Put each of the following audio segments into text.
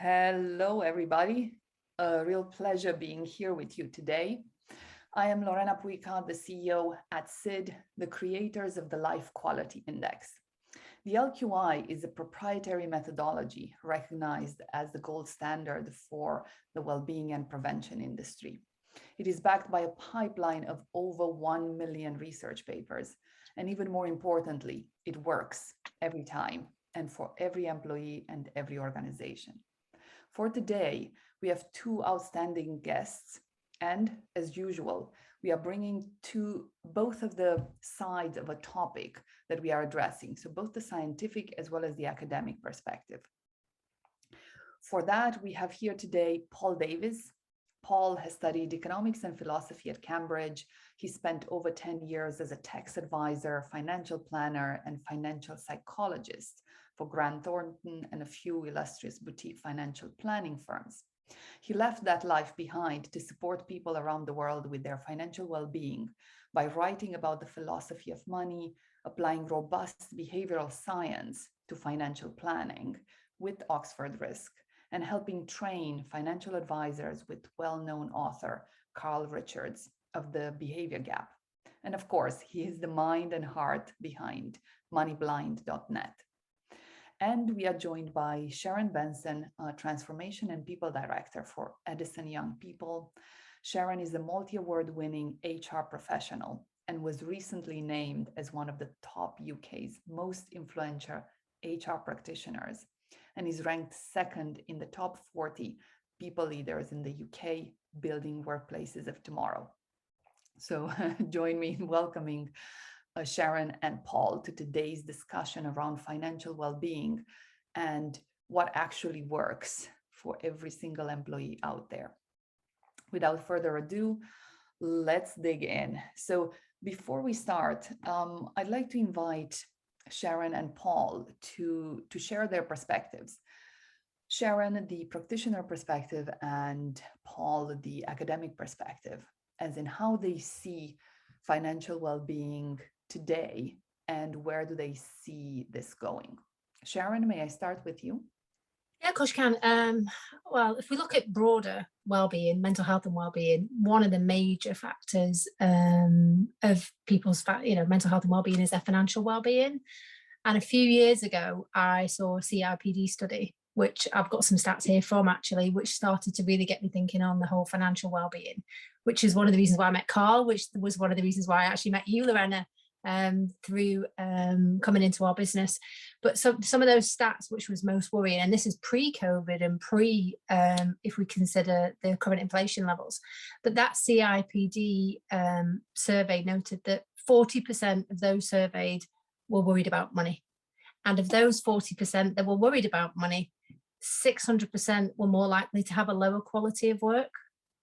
Hello, everybody. A real pleasure being here with you today. I am Lorena Puica, the CEO at SID, the creators of the Life Quality Index. The LQI is a proprietary methodology recognized as the gold standard for the well-being and prevention industry. It is backed by a pipeline of over 1 million research papers. And even more importantly, it works every time and for every employee and every organization. For today, we have two outstanding guests, and as usual, we are bringing to both of the sides of a topic that we are addressing, so both the scientific as well as the academic perspective. For that, we have here today Paul Davies. Paul has studied economics and philosophy at Cambridge. He spent over 10 years as a tax advisor, financial planner, and financial psychologist for Grant Thornton and a few illustrious boutique financial planning firms. He left that life behind to support people around the world with their financial well-being by writing about the philosophy of money, applying robust behavioral science to financial planning with Oxford Risk, and helping train financial advisors with well-known author Carl Richards of The Behavior Gap. And of course, he is the mind and heart behind moneyblind.net. And we are joined by Sharon Benson, Transformation and People Director for Edison Young People. Sharon is a multi-award winning HR professional and was recently named as one of the top UK's most influential HR practitioners and is ranked second in the top 40 people leaders in the UK building workplaces of tomorrow. So join me in welcoming Sharon and Paul to today's discussion around financial well-being and what actually works for every single employee out there. Without further ado, let's dig in. So before we start, I'd like to invite Sharon and Paul to share their perspectives. Sharon, the practitioner perspective, and Paul, the academic perspective, as in how they see financial well-being today and where do they see this going. Sharon, may I start with you? Yeah, of course you can. Well, if we look at broader well-being, mental health and well-being, one of the major factors of people's, mental health and well-being is their financial well-being. And a few years ago, I saw a CIPD study, which I've got some stats here from actually, which started to really get me thinking on the whole financial well-being, which is one of the reasons why I met Carl, which was one of the reasons why I actually met you, Lorena, through coming into our business. But some of those stats which was most worrying, and this is pre-COVID and if we consider the current inflation levels, but that CIPD survey noted that 40% of those surveyed were worried about money. And of those 40% that were worried about money, 600% were more likely to have a lower quality of work,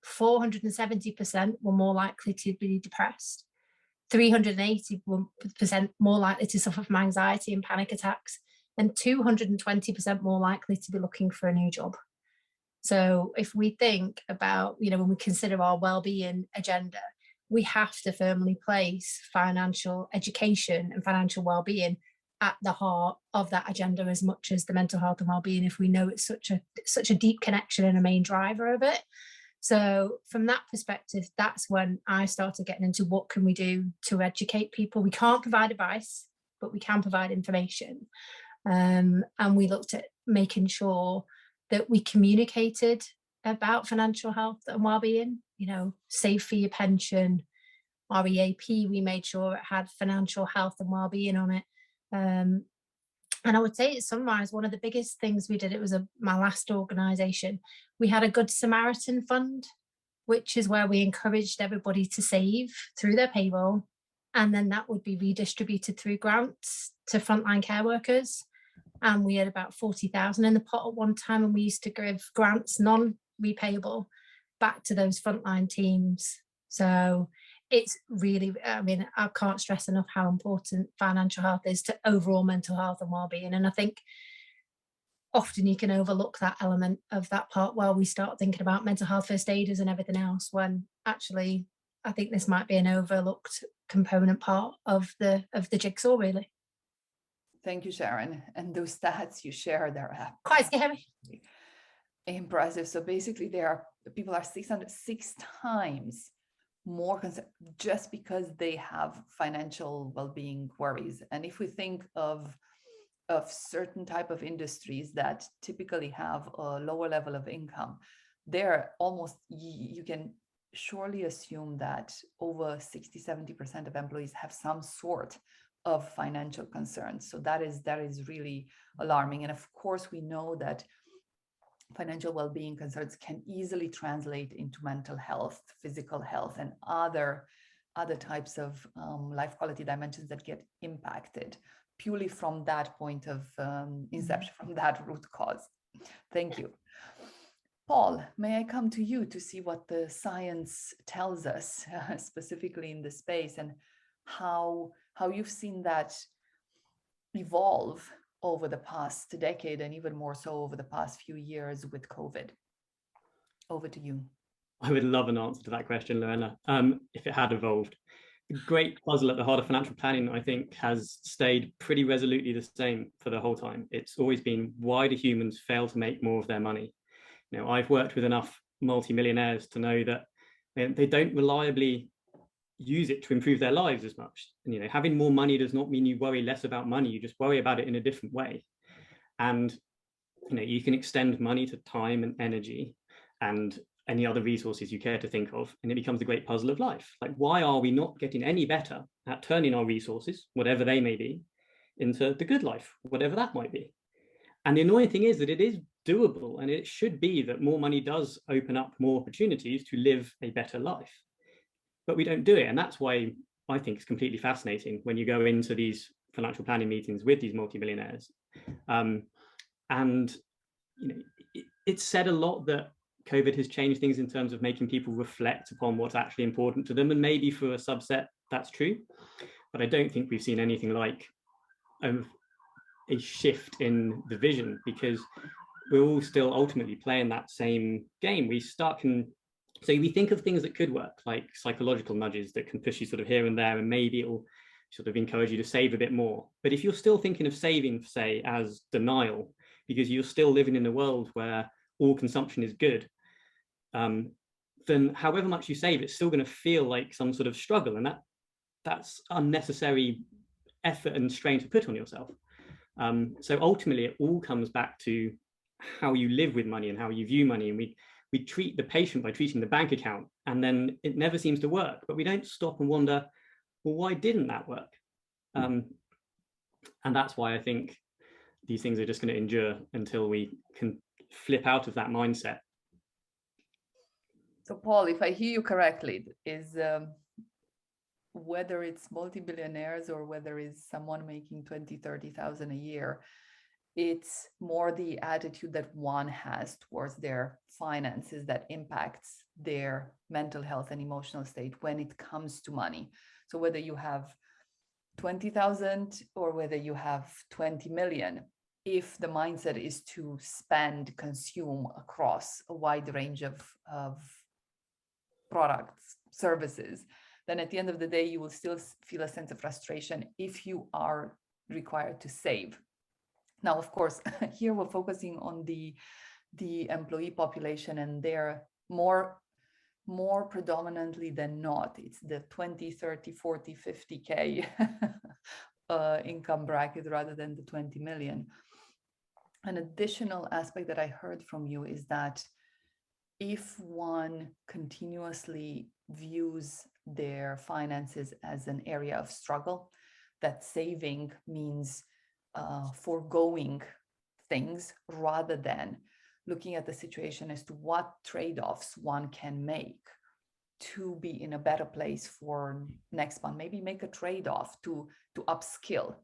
470% were more likely to be depressed, 380% more likely to suffer from anxiety and panic attacks, and 220% more likely to be looking for a new job. So if we think about, when we consider our well-being agenda, we have to firmly place financial education and financial well-being at the heart of that agenda as much as the mental health and well-being, if we know it's such a deep connection and a main driver of it. So from that perspective, that's when I started getting into what can we do to educate people. We can't provide advice, but we can provide information. And we looked at making sure that we communicated about financial health and well-being, save for your pension, REAP, we made sure it had financial health and well-being on it. And I would say it summarised one of the biggest things we did. It was my last organisation. We had a Good Samaritan Fund, which is where we encouraged everybody to save through their payroll, and then that would be redistributed through grants to frontline care workers. And we had about 40,000 in the pot at one time, and we used to give grants, non-repayable, back to those frontline teams. So it's really, I can't stress enough how important financial health is to overall mental health and well-being. And I think often you can overlook that element of that part while we start thinking about mental health first aiders and everything else, when actually I think this might be an overlooked component part of the jigsaw, really. Thank you, Sharon. And those stats you shared are quite scary. Impressive. So basically people are 606 times more concerned just because they have financial well-being worries. And if we think of certain type of industries that typically have a lower level of income, they're almost, you can surely assume that over 60-70% of employees have some sort of financial concerns. So that is really alarming. And of course, we know that financial well-being concerns can easily translate into mental health, physical health, and other types of life quality dimensions that get impacted purely from that point of inception, from that root cause. Thank you. Paul, may I come to you to see what the science tells us, specifically in the space, and how you've seen that evolve over the past decade, and even more so over the past few years with COVID. Over to you. I would love an answer to that question, Lorena, if it had evolved. The great puzzle at the heart of financial planning, I think, has stayed pretty resolutely the same for the whole time. It's always been, why do humans fail to make more of their money? You know, I've worked with enough multimillionaires to know that they don't reliably use it to improve their lives as much. And, you know, having more money does not mean you worry less about money. You just worry about it in a different way. And, you know, you can extend money to time and energy and any other resources you care to think of, and it becomes the great puzzle of life. Like, why are we not getting any better at turning our resources, whatever they may be, into the good life, whatever that might be? And the annoying thing is that it is doable, and it should be that more money does open up more opportunities to live a better life. But we don't do it. And that's why I think it's completely fascinating when you go into these financial planning meetings with these multimillionaires. And, you know, it's said a lot that COVID has changed things in terms of making people reflect upon what's actually important to them. And maybe for a subset, that's true. But I don't think we've seen anything like a shift in the vision, because we're all still ultimately playing that same game. So we think of things that could work, like psychological nudges that can push you sort of here and there, and maybe it'll sort of encourage you to save a bit more. But if you're still thinking of saving, say, as denial, because you're still living in a world where all consumption is good, then however much you save, it's still going to feel like some sort of struggle, and that's unnecessary effort and strain to put on yourself. So ultimately, it all comes back to how you live with money and how you view money. And we treat the patient by treating the bank account, and then it never seems to work. But we don't stop and wonder, well, why didn't that work? And that's why I think these things are just going to endure until we can flip out of that mindset. So, Paul, if I hear you correctly, is whether it's multi-billionaires or whether it's someone making 20,000-30,000 a year, it's more the attitude that one has towards their finances that impacts their mental health and emotional state when it comes to money. So whether you have 20,000 or whether you have 20 million, if the mindset is to spend, consume across a wide range of products, services, then at the end of the day, you will still feel a sense of frustration if you are required to save. Now, of course, here we're focusing on the employee population, and they're more predominantly than not, it's the 20, 30, 40, 50K income bracket rather than the 20 million. An additional aspect that I heard from you is that if one continuously views their finances as an area of struggle, that saving means foregoing things rather than looking at the situation as to what trade-offs one can make to be in a better place for next month. Maybe make a trade-off to upskill.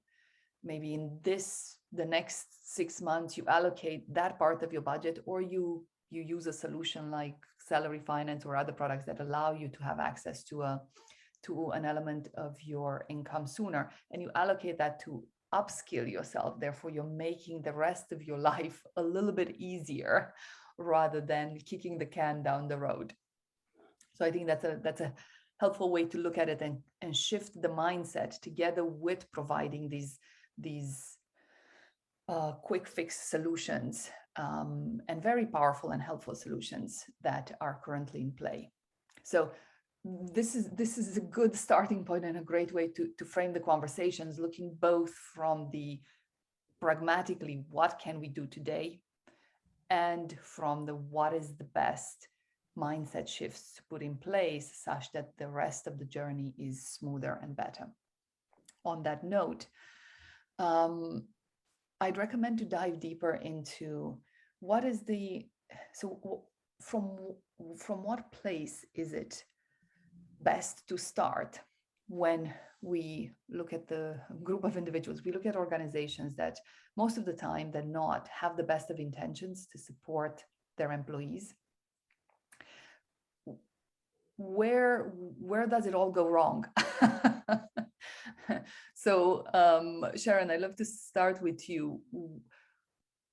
Maybe in the next 6 months, you allocate that part of your budget, or you use a solution like salary finance or other products that allow you to have access to an element of your income sooner, and you allocate that to upskill yourself. Therefore, you're making the rest of your life a little bit easier rather than kicking the can down the road. So I think that's a helpful way to look at it and shift the mindset together with providing these quick fix solutions and very powerful and helpful solutions that are currently in play. So this is a good starting point and a great way to frame the conversations, looking both from the pragmatically, what can we do today, and from the what is the best mindset shifts to put in place such that the rest of the journey is smoother and better. On that note, I'd recommend to dive deeper into what is from what place is it best to start when we look at the group of individuals. We look at organizations that most of the time they're not have the best of intentions to support their employees. Where does it all go wrong? So Sharon, I'd love to start with you.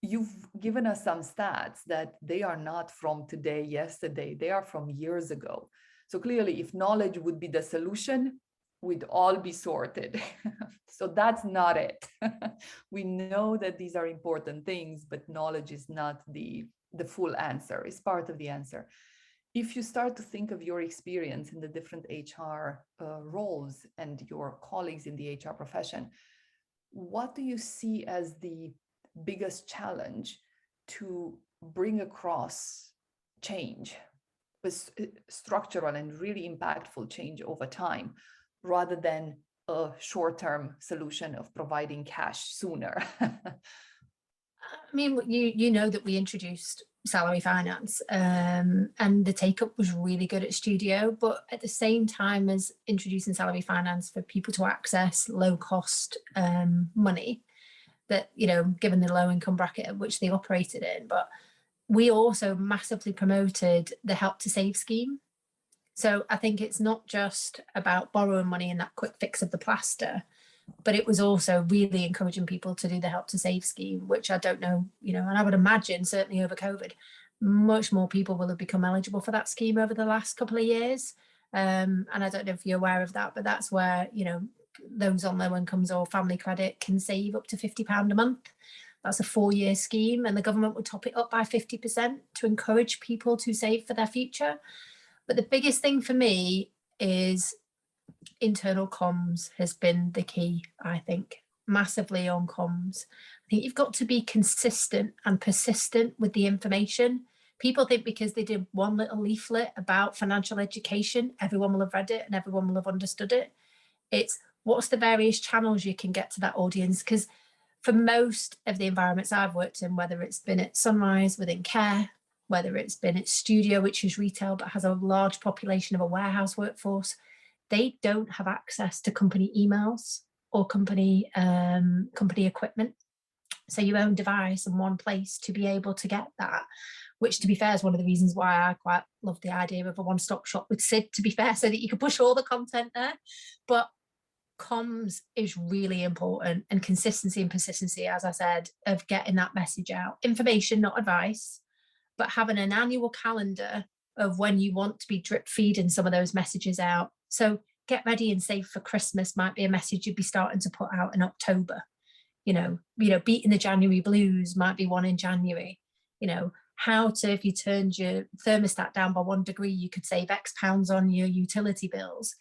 You've given us some stats that they are not from today, yesterday, they are from years ago. So clearly, if knowledge would be the solution, we'd all be sorted. So that's not it. We know that these are important things, but knowledge is not the full answer, it's part of the answer. If you start to think of your experience in the different HR roles and your colleagues in the HR profession, what do you see as the biggest challenge to bring across change, structural and really impactful change over time, rather than a short-term solution of providing cash sooner? I mean, you know that we introduced salary finance, and the take-up was really good at Studio, but at the same time as introducing salary finance for people to access low-cost money, that, you know, given the low income bracket at which they operated in, but we also massively promoted the Help to Save scheme. So I think it's not just about borrowing money and that quick fix of the plaster, but it was also really encouraging people to do the Help to Save scheme, which I don't know, you know, and I would imagine certainly over COVID, much more people will have become eligible for that scheme over the last couple of years. And I don't know if you're aware of that, but that's where, you know, those on low incomes or family credit can save up to £50 a month. That's a 4-year scheme, and the government would top it up by 50% to encourage people to save for their future. But the biggest thing for me is internal comms has been the key, I think, massively on comms. I think you've got to be consistent and persistent with the information. People think because they did one little leaflet about financial education, everyone will have read it and everyone will have understood it. It's what's the various channels you can get to that audience? Because for most of the environments I've worked in, whether it's been at Sunrise within care, whether it's been at Studio, which is retail but has a large population of a warehouse workforce, they don't have access to company emails or company equipment. So your own device and one place to be able to get that, which to be fair is one of the reasons why I quite love the idea of a one-stop shop with Sid, to be fair, so that you can push all the content there. But comms is really important, and consistency and persistency, as I said, of getting that message out. Information, not advice, but having an annual calendar of when you want to be drip feeding some of those messages out. So get ready and save for Christmas might be a message you'd be starting to put out in October. You know, beating the January blues might be one in January. You know, how to, if you turned your thermostat down by 1 degree, you could save X pounds on your utility bills.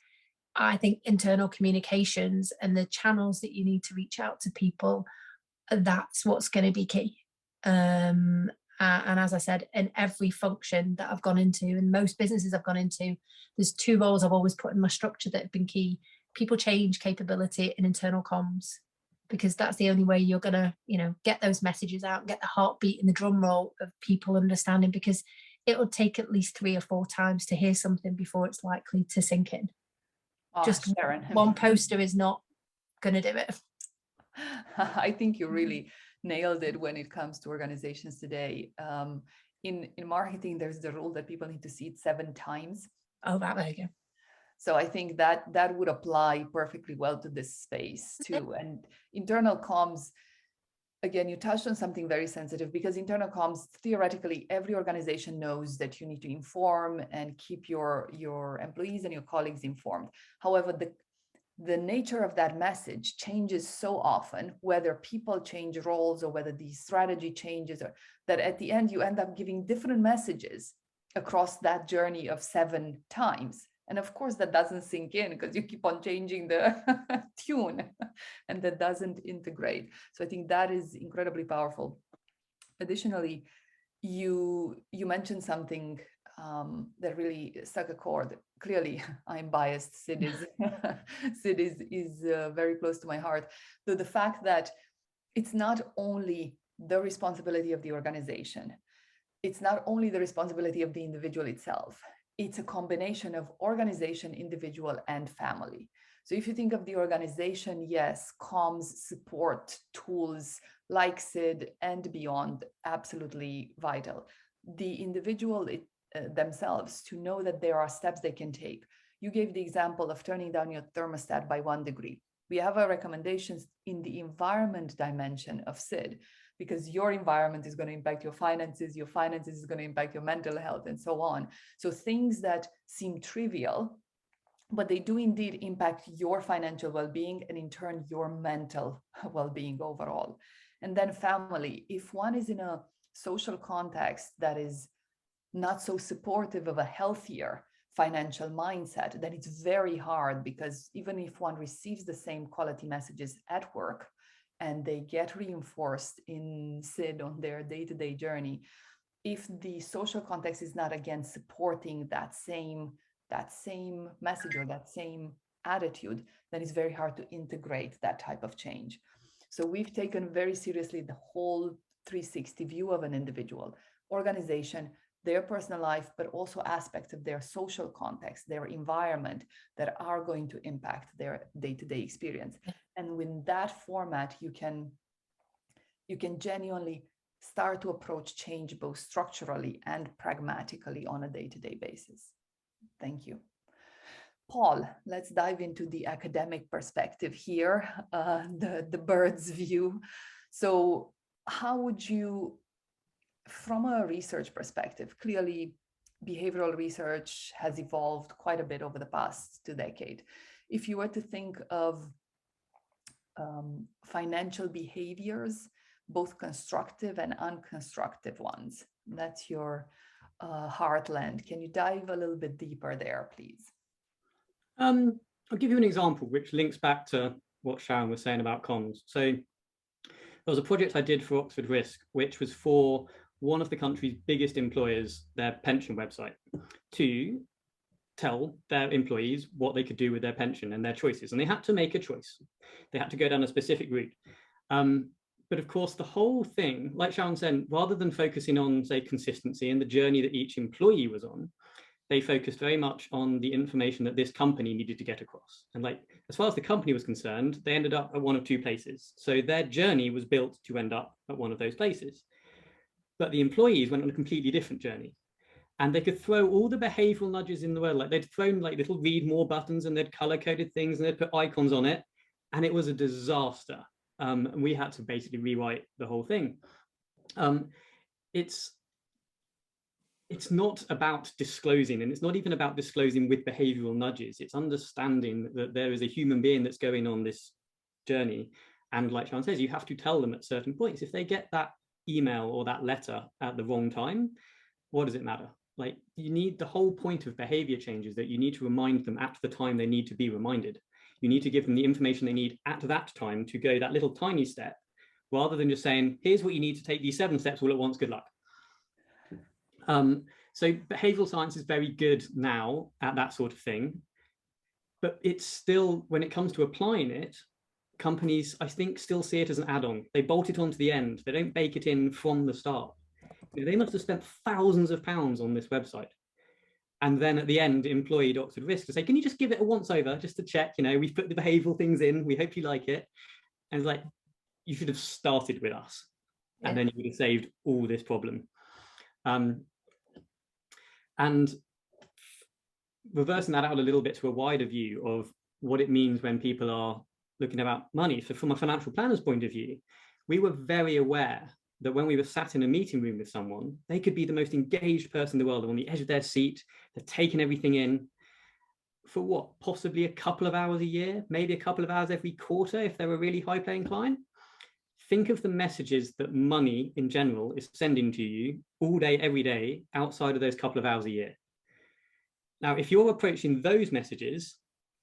I think internal communications and the channels that you need to reach out to people, that's what's going to be key. And as I said, in every function that I've gone into, and most businesses I've gone into, there's 2 roles I've always put in my structure that have been key: people change, capability, and internal comms. Because that's the only way you're going to, get those messages out and get the heartbeat and the drum roll of people understanding, because it'll take at least 3 or 4 times to hear something before it's likely to sink in. Just Sharon, one poster is not going to do it. I think you really nailed it when it comes to organizations today. In marketing, there's the rule that people need to see it 7 times. Oh, there you go. So I think that would apply perfectly well to this space too. And internal comms, again, you touched on something very sensitive, because internal comms, theoretically, every organization knows that you need to inform and keep your employees and your colleagues informed. However, the nature of that message changes so often, whether people change roles or whether the strategy changes, or that at the end you end up giving different messages across that journey of 7 times. And of course, that doesn't sink in because you keep on changing the tune, and that doesn't integrate. So I think that is incredibly powerful. Additionally, you mentioned something that really struck a chord. Clearly, I'm biased. Sid is very close to my heart. Though the fact that it's not only the responsibility of the organization, it's not only the responsibility of the individual itself, it's a combination of organization, individual, and family. So if you think of the organization, yes, comms, support, tools like SID and beyond, absolutely vital. The individual themselves, to know that there are steps they can take. You gave the example of turning down your thermostat by 1 degree. We have our recommendations in the environment dimension of SID, because your environment is going to impact your finances is going to impact your mental health, and so on. So things that seem trivial, but they do indeed impact your financial well-being and in turn your mental well-being overall. And then family, if one is in a social context that is not so supportive of a healthier financial mindset, then it's very hard, because even if one receives the same quality messages at work and they get reinforced in SID on their day-to-day journey, if the social context is not again supporting that same message or that same attitude, then it's very hard to integrate that type of change. So we've taken very seriously the whole 360 view of an individual, organization, their personal life, but also aspects of their social context, their environment that are going to impact their day-to-day experience. And with that format, you can genuinely start to approach change both structurally and pragmatically on a day-to-day basis. Thank you. Paul, let's dive into the academic perspective here, the bird's view. So how would you, from a research perspective, clearly behavioral research has evolved quite a bit over the past 2 decades. If you were to think of financial behaviors, both constructive and unconstructive ones, that's your heartland. Can you dive a little bit deeper there, please? I'll give you an example which links back to what Sharon was saying about comms. So there was a project I did for Oxford Risk, which was for one of the country's biggest employers, their pension website, to tell their employees what they could do with their pension and their choices. And they had to make a choice. They had to go down a specific route. But of course, the whole thing, like Sharon said, rather than focusing on, say, consistency and the journey that each employee was on, they focused very much on the information that this company needed to get across. And like, as far as the company was concerned, they ended up at one of 2 places. So their journey was built to end up at one of those places. But the employees went on a completely different journey. And they could throw all the behavioral nudges in the world. Like they'd thrown like little read more buttons and they'd color-coded things and they'd put icons on it. And it was a disaster. And we had to basically rewrite the whole thing. It's not about disclosing, and it's not even about disclosing with behavioral nudges. It's understanding that there is a human being that's going on this journey. And like Sharon says, you have to tell them at certain points. If they get that email or that letter at the wrong time, what does it matter? Like, you need, the whole point of behavior changes that you need to remind them at the time they need to be reminded. You need to give them the information they need at that time to go that little tiny step, rather than just saying, here's what you need to take these 7 steps all at once, good luck. So behavioral science is very good now at that sort of thing, but it's still, when it comes to applying it, companies, I think, still see it as an add-on. They bolt it onto the end. They don't bake it in from the start. You know, they must have spent thousands of pounds on this website. And then at the end, employed Oxford Risk to say, can you just give it a once over just to check, you know, we've put the behavioral things in, we hope you like it. And it's like, you should have started with us. Yeah. And then you would have saved all this problem. And reversing that out a little bit to a wider view of what it means when people are looking about money. So from a financial planner's point of view, we were very aware that when we were sat in a meeting room with someone, they could be the most engaged person in the world. They're on the edge of their seat, they're taking everything in. for what, possibly a couple of hours a year, maybe a couple of hours every quarter if they're a really high paying client. Think of the messages that money in general is sending to you all day, every day, outside of those couple of hours a year. Now, if you're approaching those messages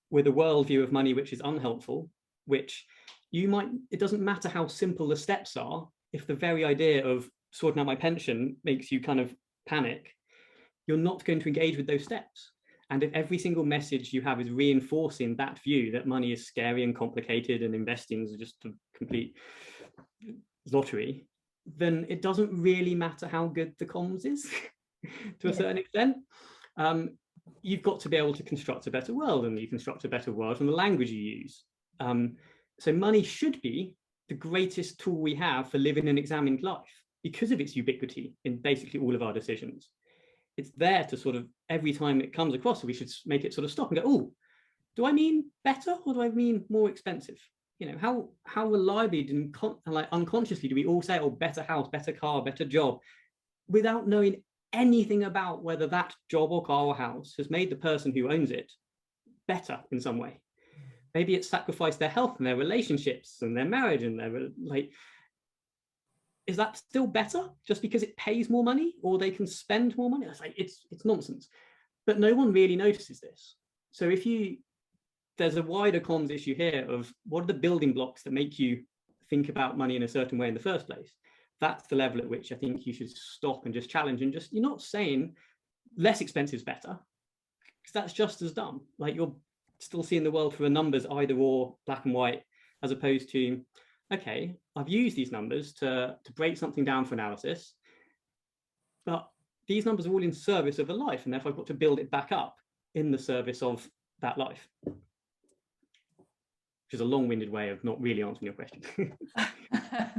with a worldview of money which is unhelpful, which it doesn't matter how simple the steps are, if the very idea of sorting out my pension makes you kind of panic, you're not going to engage with those steps. And if every single message you have is reinforcing that view that money is scary and complicated and investing is just a complete lottery, then it doesn't really matter how good the comms is to a certain extent. You've got to be able to construct a better world, and you construct a better world from the language you use. So money should be the greatest tool we have for living an examined life because of its ubiquity in basically all of our decisions. It's there to sort of, every time it comes across, we should make it sort of stop and go, oh, do I mean better or do I mean more expensive? You know, how reliably and unconsciously do we all say, oh, better house, better car, better job, without knowing anything about whether that job or car or house has made the person who owns it better in some way. Maybe it's sacrificed their health and their relationships and their marriage and their is that still better just because it pays more money or they can spend more money? It's nonsense. But no one really notices this. So there's a wider comms issue here of what are the building blocks that make you think about money in a certain way in the first place. That's the level at which I think you should stop and just challenge and just, you're not saying less expensive is better, because that's just as dumb. Like, you're still seeing the world through a numbers either or, black and white, as opposed to, okay, I've used these numbers to break something down for analysis, but these numbers are all in service of a life, and therefore I've got to build it back up in the service of that life. Which is a long-winded way of not really answering your question.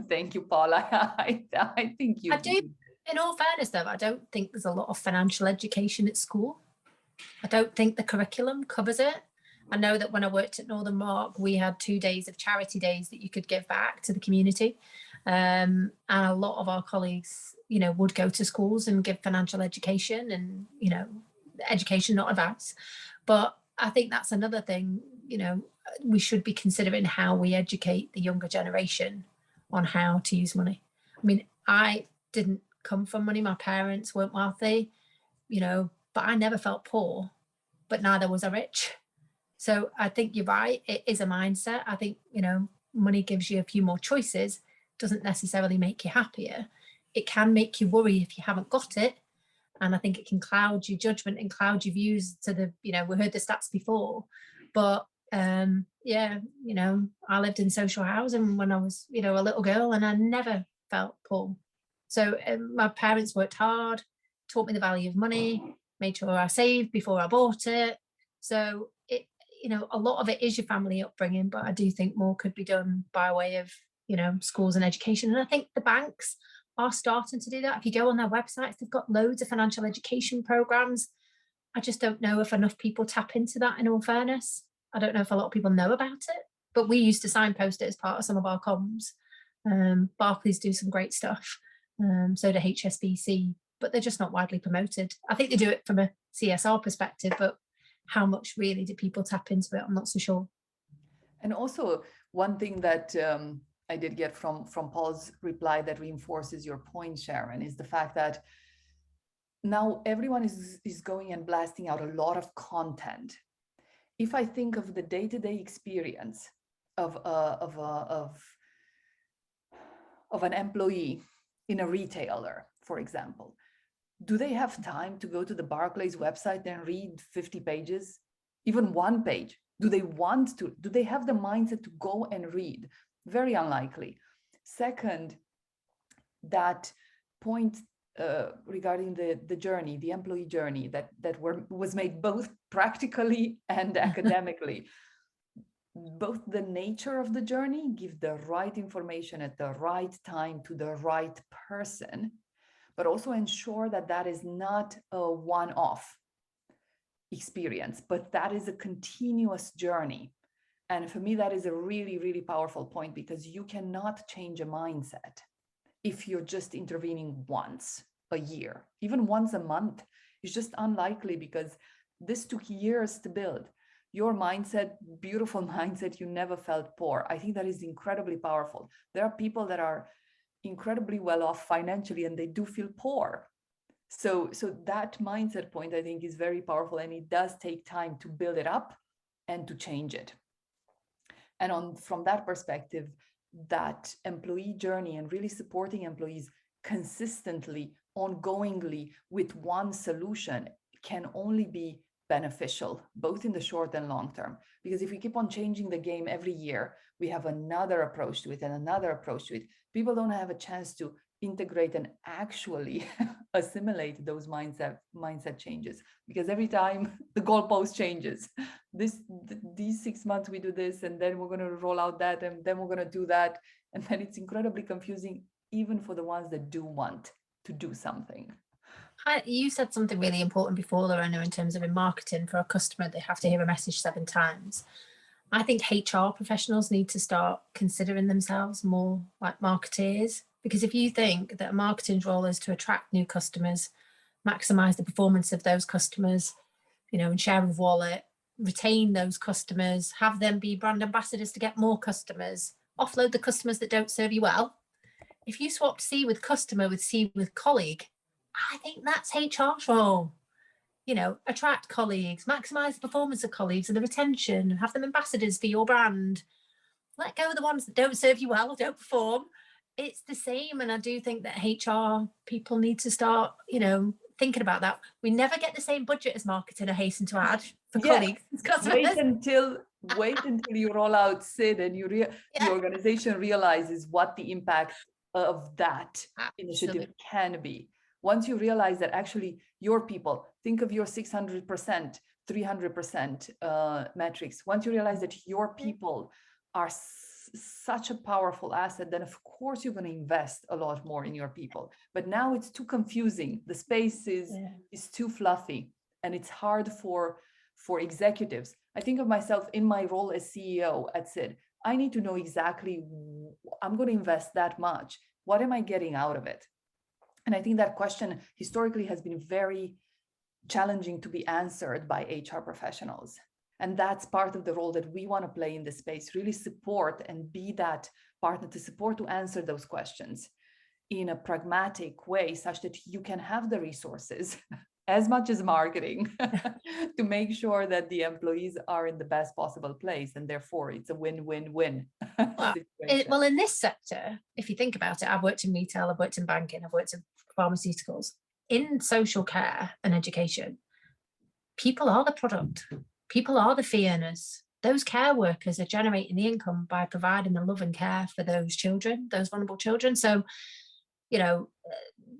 Thank you, Paula. I think you do. In all fairness, though, I don't think there's a lot of financial education at school. I don't think the curriculum covers it. I know that when I worked at Northern Mark, we had 2 days of charity days that you could give back to the community. And a lot of our colleagues, would go to schools and give financial education and, education, not advice. But I think that's another thing, we should be considering how we educate the younger generation on how to use money. I mean, I didn't come from money. My parents weren't wealthy, but I never felt poor, but neither was I rich. So I think you're right. It is a mindset. I think, money gives you a few more choices, doesn't necessarily make you happier. It can make you worry if you haven't got it. And I think it can cloud your judgment and cloud your views to the, we heard the stats before. But I lived in social housing when I was, a little girl, and I never felt poor. So my parents worked hard, taught me the value of money, made sure I saved before I bought it. So a lot of it is your family upbringing, but I do think more could be done by way of, schools and education. And I think the banks are starting to do that. If you go on their websites, they've got loads of financial education programs. I just don't know if enough people tap into that, in all fairness. I don't know if a lot of people know about it, but we used to signpost it as part of some of our comms. Barclays do some great stuff. So do HSBC, but they're just not widely promoted. I think they do it from a CSR perspective, but how much really do people tap into it? I'm not so sure. And also, one thing that I did get from Paul's reply that reinforces your point, Sharon, is the fact that now everyone is going and blasting out a lot of content. If I think of the day-to-day experience of an employee in a retailer, for example, do they have time to go to the Barclays website and read 50 pages, even one page? Do they want to? Do they have the mindset to go and read? Very unlikely. Second, that point regarding the journey, the employee journey that was made both practically and academically. Both the nature of the journey, give the right information at the right time to the right person, but also ensure that that is not a one-off experience, but that is a continuous journey. And for me, that is a really, really powerful point, because you cannot change a mindset if you're just intervening once a year. Even once a month is just unlikely, because this took years to build. your mindset, beautiful mindset, you never felt poor. I think that is incredibly powerful. There are people that are incredibly well off financially and they do feel poor. So that mindset point, I think, is very powerful, and it does take time to build it up and to change it. And from that perspective, that employee journey and really supporting employees consistently, ongoingly with one solution can only be beneficial, both in the short and long term. Because if we keep on changing the game every year, we have another approach to it and another approach to it. People don't have a chance to integrate and actually assimilate those mindset changes, because every time the goalpost changes. These 6 months we do this, and then we're going to roll out that, and then we're going to do that, and then it's incredibly confusing even for the ones that do want to do something. You said something really important before, Lorena, in terms of in marketing, for a customer they have to hear a message 7 times. I think HR professionals need to start considering themselves more like marketeers, because if you think that a marketing's role is to attract new customers, maximize the performance of those customers, and share of wallet, retain those customers, have them be brand ambassadors to get more customers, offload the customers that don't serve you well. If you swap C with customer with C with colleague, I think that's HR's role. Attract colleagues, maximize the performance of colleagues and the retention, have them ambassadors for your brand. Let go of the ones that don't serve you well or don't perform. It's the same. And I do think that HR people need to start, thinking about that. We never get the same budget as marketing, I hasten to add, for colleagues. Wait until you roll out SID and the organization realizes what the impact of that initiative can be. Once you realize that actually your people, think of your 600%, 300% metrics. Once you realize that your people are such a powerful asset, then of course you're going to invest a lot more in your people. But now it's too confusing. The space is too fluffy, and it's hard for executives. I think of myself in my role as CEO at SID. I need to know exactly, I'm going to invest that much. What am I getting out of it? And I think that question historically has been very challenging to be answered by HR professionals. And that's part of the role that we want to play in this space, really support and be that partner to support, to answer those questions in a pragmatic way, such that you can have the resources as much as marketing to make sure that the employees are in the best possible place. And therefore it's a win-win-win. Well, in this sector, if you think about it, I've worked in retail, I've worked in banking, I've worked in pharmaceuticals. In social care and education, people are the product. People are the fee earners. Those care workers are generating the income by providing the love and care for those children, those vulnerable children. So,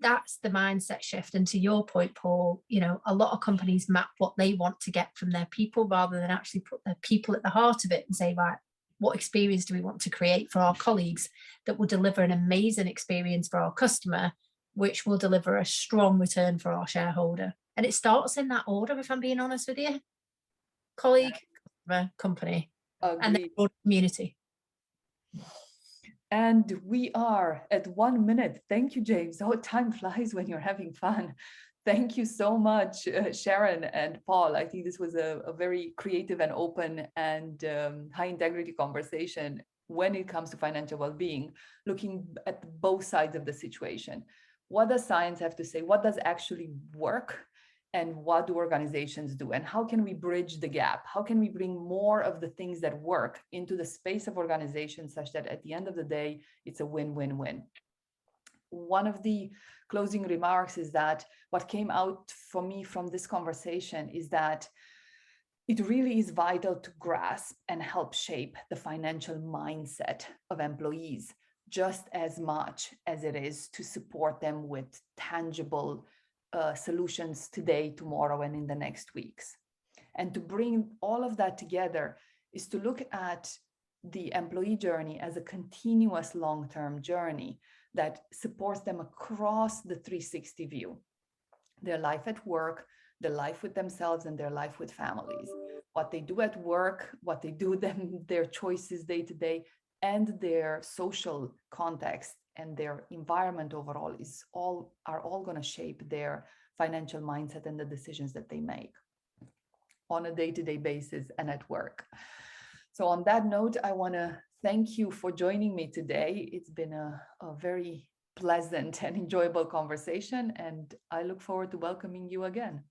that's the mindset shift. And to your point, Paul, a lot of companies map what they want to get from their people rather than actually put their people at the heart of it and say, right, what experience do we want to create for our colleagues that will deliver an amazing experience for our customer, which will deliver a strong return for our shareholder? And it starts in that order, if I'm being honest with you. Colleague, customer, company, and the broader community. And we are at 1 minute. Thank you, James. Oh, time flies when you're having fun. Thank you so much, Sharon and Paul. I think this was a very creative and open and high integrity conversation when it comes to financial well-being, looking at both sides of the situation. What does science have to say? What does actually work? And what do organizations do? And how can we bridge the gap? How can we bring more of the things that work into the space of organizations such that at the end of the day, it's a win-win-win? One of the closing remarks is that what came out for me from this conversation is that it really is vital to grasp and help shape the financial mindset of employees just as much as it is to support them with tangible solutions today, tomorrow, and in the next weeks. And to bring all of that together is to look at the employee journey as a continuous long-term journey that supports them across the 360 view, their life at work, their life with themselves, and their life with families. What they do at work, what they do, their choices day to day, and their social context and their environment overall are all going to shape their financial mindset and the decisions that they make. on a day-to-day basis and at work. So on that note, I want to thank you for joining me today. It's been a very pleasant and enjoyable conversation, and I look forward to welcoming you again.